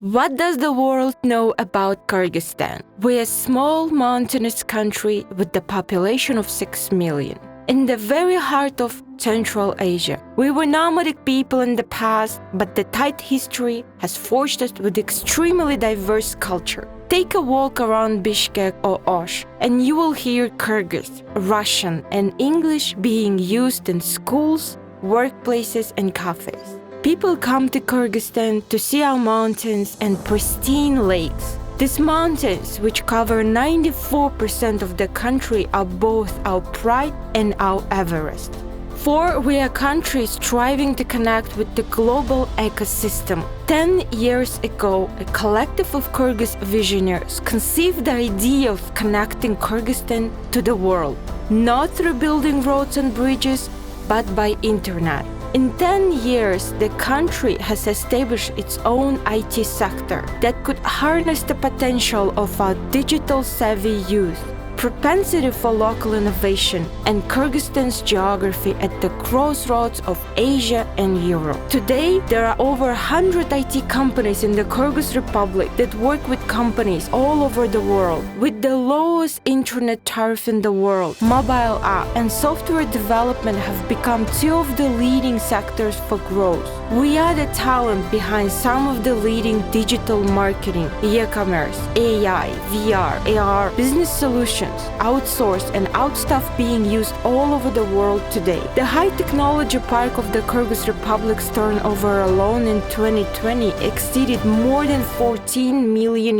What does the world know about Kyrgyzstan? We're a small mountainous country with the population of 6 million. In the very heart of Central Asia. We were nomadic people in the past, but the tight history has forged us with extremely diverse culture. Take a walk around Bishkek or Osh, and you will hear Kyrgyz, Russian, and English being used in schools, workplaces, and cafes. People come to Kyrgyzstan to see our mountains and pristine lakes. These mountains, which cover 94% of the country, are both our pride and our Everest. For we are a country striving to connect with the global ecosystem. 10 years ago, a collective of Kyrgyz visionaries conceived the idea of connecting Kyrgyzstan to the world, not through building roads and bridges, but by internet. In 10 years, the country has established its own IT sector that could harness the potential of our digital-savvy youth, propensity for local innovation, and Kyrgyzstan's geography at the crossroads of Asia and Europe. Today, there are over 100 IT companies in the Kyrgyz Republic that work with companies all over the world. With the lowest internet tariff in the world, mobile app and software development have become two of the leading sectors for growth. We are the talent behind some of the leading digital marketing, e-commerce, AI, VR, AR, business solutions, outsourced and outstaffed being used all over the world today. The high technology park of the Kyrgyz Republic's turnover alone in 2020 exceeded more than $14 million.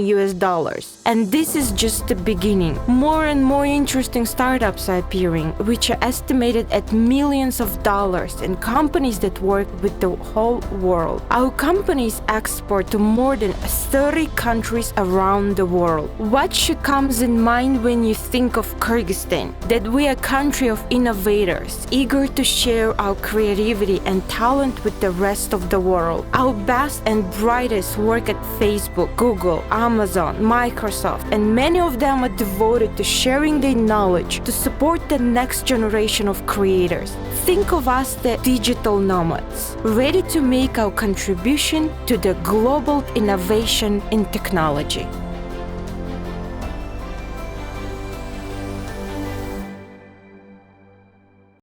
And this is just the beginning. More and more interesting startups are appearing, which are estimated at millions of dollars, and companies that work with the whole world. Our companies export to more than 30 countries around the world. What should come in mind when you think of Kyrgyzstan? That we are a country of innovators, eager to share our creativity and talent with the rest of the world. Our best and brightest work at Facebook, Google, Amazon, Microsoft, and many of them are devoted to sharing their knowledge to support the next generation of creators. Think of us the digital nomads, ready to make our contribution to the global innovation in technology.